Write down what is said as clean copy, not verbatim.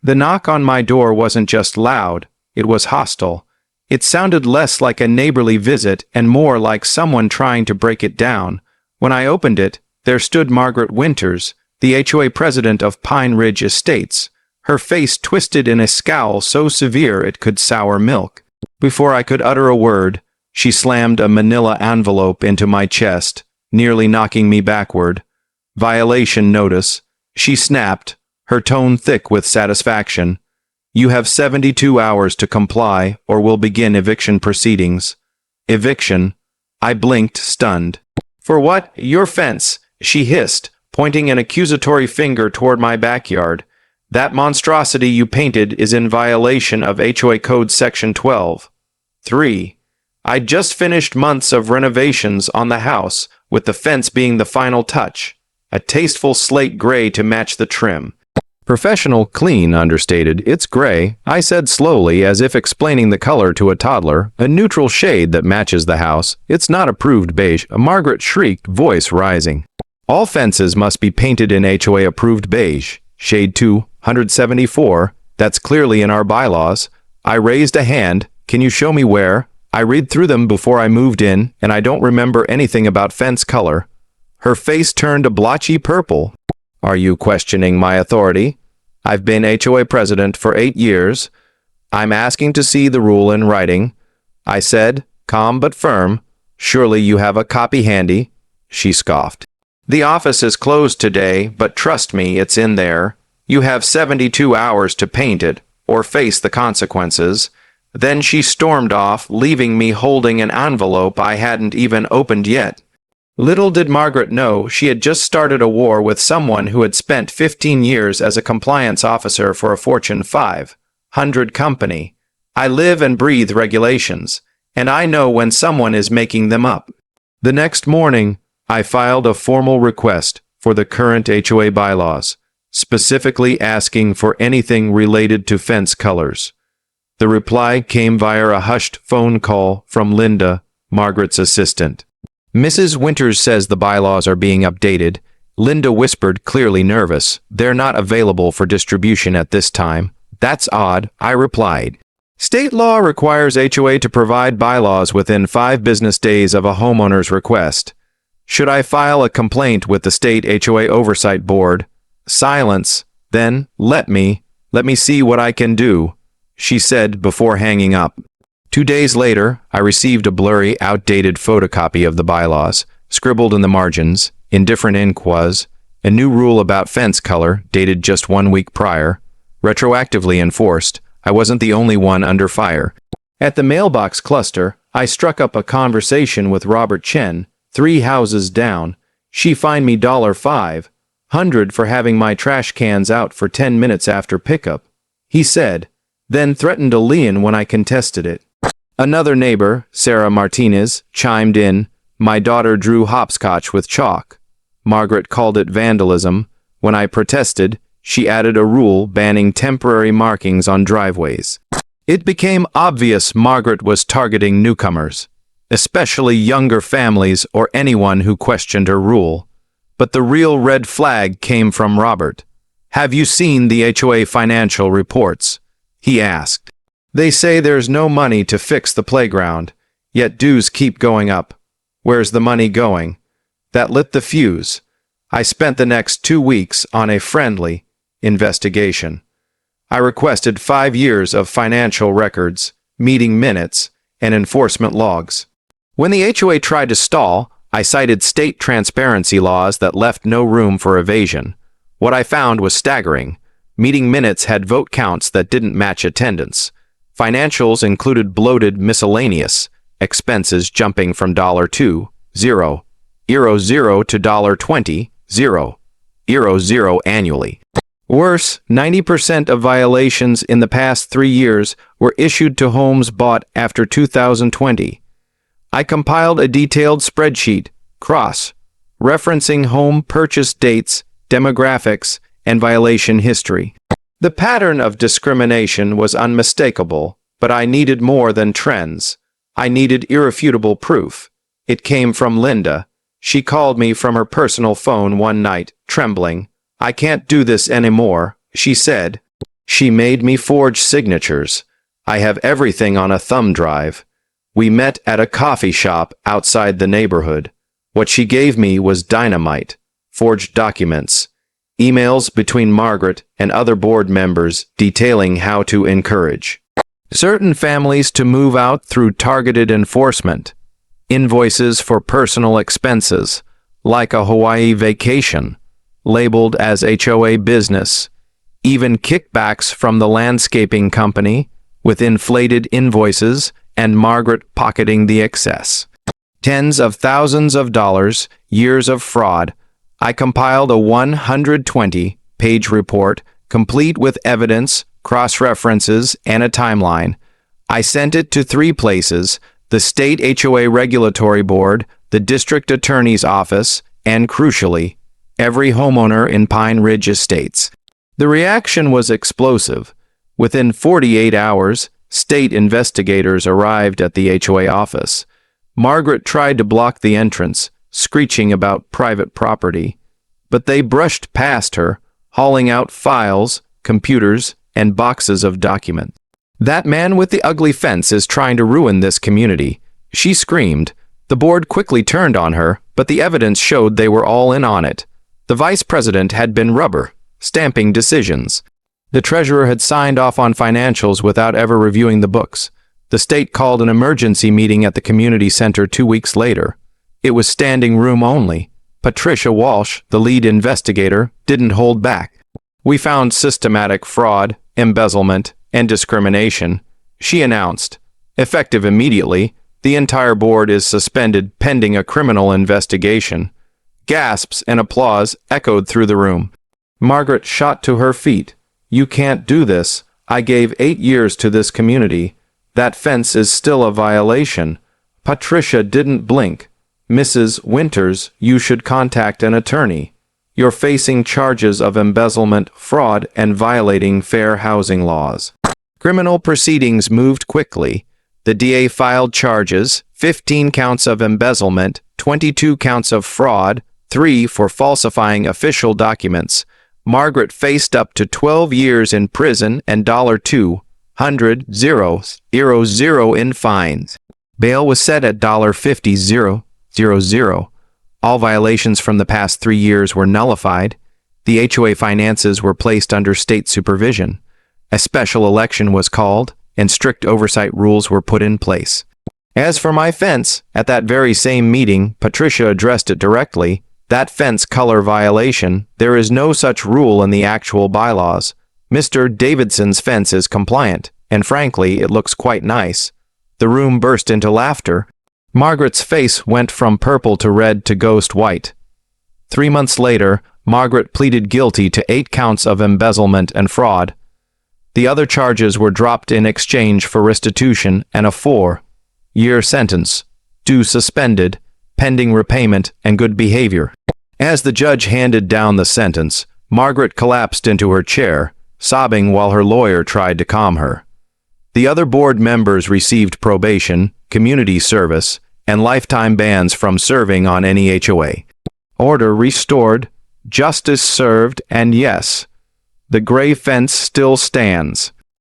The knock on my door wasn't just loud, it was hostile. It sounded less like a neighborly visit and more like someone trying to break it down. When I opened it, there stood Margaret Winters, the HOA president of Pine Ridge Estates, her face twisted in a scowl so severe it could sour milk. Before I could utter a word, she slammed a manila envelope into my chest, nearly knocking me backward. "Violation notice," she snapped, her tone thick with satisfaction. "You have 72 hours to comply or we'll begin eviction proceedings." Eviction? I blinked, stunned. "For what? Your fence," she hissed, pointing an accusatory finger toward my backyard. "That monstrosity you painted is in violation of HOA Code Section 12. 3. I'd just finished months of renovations on the house, with the fence being the final touch. A tasteful slate gray to match the trim. Professional clean, understated. It's gray, I said slowly, as if explaining the color to a toddler. A neutral shade that matches the house. It's not approved beige. Margaret shrieked, voice rising. All fences must be painted in HOA approved beige. Shade 274. That's clearly in our bylaws. I raised a hand. Can you show me where? I read through them before I moved in, and I don't remember anything about fence color. Her face turned a blotchy purple. Are you questioning my authority? I've been HOA president for 8 years. I'm asking to see the rule in writing. I said, calm but firm. Surely you have a copy handy? She scoffed. The office is closed today, but trust me, it's in there. You have 72 hours to paint it, or face the consequences. Then she stormed off, leaving me holding an envelope I hadn't even opened yet. Little did Margaret know she had just started a war with someone who had spent 15 years as a compliance officer for a Fortune 500 company. I live and breathe regulations, and I know when someone is making them up. The next morning, I filed a formal request for the current HOA bylaws, specifically asking for anything related to fence colors. The reply came via a hushed phone call from Linda, Margaret's assistant. Mrs. Winters says the bylaws are being updated. Linda whispered, clearly nervous. They're not available for distribution at this time. That's odd, I replied. State law requires HOA to provide bylaws within 5 business days of a homeowner's request. Should I file a complaint with the state HOA Oversight Board? Silence. Then, let me see what I can do, she said before hanging up. 2 days later, I received a blurry, outdated photocopy of the bylaws, scribbled in the margins, in different ink was, a new rule about fence color, dated just 1 week prior, retroactively enforced. I wasn't the only one under fire. At the mailbox cluster, I struck up a conversation with Robert Chen, 3 houses down. She fined me $500 for having my trash cans out for 10 minutes after pickup, he said, then threatened a lien when I contested it. Another neighbor, Sarah Martinez, chimed in, my daughter drew hopscotch with chalk. Margaret called it vandalism. When I protested, she added a rule banning temporary markings on driveways. It became obvious Margaret was targeting newcomers, especially younger families or anyone who questioned her rule. But the real red flag came from Robert. Have you seen the HOA financial reports? He asked. They say there's no money to fix the playground, yet dues keep going up. Where's the money going? That lit the fuse. I spent the next 2 weeks on a friendly investigation. I requested 5 years of financial records, meeting minutes, and enforcement logs. When the HOA tried to stall, I cited state transparency laws that left no room for evasion. What I found was staggering. Meeting minutes had vote counts that didn't match attendance. Financials included bloated miscellaneous expenses jumping from $2.00 to $20.00 annually. Worse, 90% of violations in the past 3 years were issued to homes bought after 2020. I compiled a detailed spreadsheet, cross-referencing home purchase dates, demographics, and violation history. The pattern of discrimination was unmistakable, but I needed more than trends. I needed irrefutable proof. It came from Linda. She called me from her personal phone one night, trembling. I can't do this anymore, she said. She made me forge signatures. I have everything on a thumb drive. We met at a coffee shop outside the neighborhood. What she gave me was dynamite, forged documents, emails between Margaret and other board members detailing how to encourage certain families to move out through targeted enforcement, invoices for personal expenses, like a Hawaii vacation, labeled as HOA business, even kickbacks from the landscaping company with inflated invoices and Margaret pocketing the excess. Tens of thousands of dollars, years of fraud. I compiled a 120-page report, complete with evidence, cross-references, and a timeline. I sent it to 3 places: the State HOA Regulatory Board, the District Attorney's Office, and, crucially, every homeowner in Pine Ridge Estates. The reaction was explosive. Within 48 hours, state investigators arrived at the HOA office. Margaret tried to block the entrance, screeching about private property, but they brushed past her, hauling out files, computers, and boxes of documents. "That man with the ugly fence is trying to ruin this community," she screamed. The board quickly turned on her, but the evidence showed they were all in on it. The vice president had been rubber stamping decisions. The treasurer had signed off on financials without ever reviewing the books. The state called an emergency meeting at the community center 2 weeks later. It was standing room only. Patricia Walsh, the lead investigator, didn't hold back. "We found systematic fraud, embezzlement, and discrimination," she announced. "Effective immediately, the entire board is suspended pending a criminal investigation." Gasps and applause echoed through the room. Margaret shot to her feet. "You can't do this. I gave 8 years to this community. That fence is still a violation." Patricia didn't blink. "Mrs. Winters, you should contact an attorney. You're facing charges of embezzlement, fraud, and violating fair housing laws." Criminal proceedings moved quickly. The DA filed charges: 15 counts of embezzlement, 22 counts of fraud, 3 for falsifying official documents. Margaret faced up to 12 years in prison and $200,000 in fines. Bail was set at $50,000. All violations from the past 3 years were nullified. The HOA finances were placed under state supervision. A special election was called, and strict oversight rules were put in place. As for my fence, at that very same meeting, Patricia addressed it directly. "That fence color violation, there is no such rule in the actual bylaws. Mr. Davidson's fence is compliant, and frankly, it looks quite nice." The room burst into laughter. Margaret's face went from purple to red to ghost white. 3 months later, Margaret pleaded guilty to 8 counts of embezzlement and fraud. The other charges were dropped in exchange for restitution and a 4-year sentence, due suspended, pending repayment and good behavior. As the judge handed down the sentence, Margaret collapsed into her chair, sobbing while her lawyer tried to calm her. The other board members received probation, community service, and lifetime bans from serving on any HOA. Order restored, justice served, and yes, the gray fence still stands.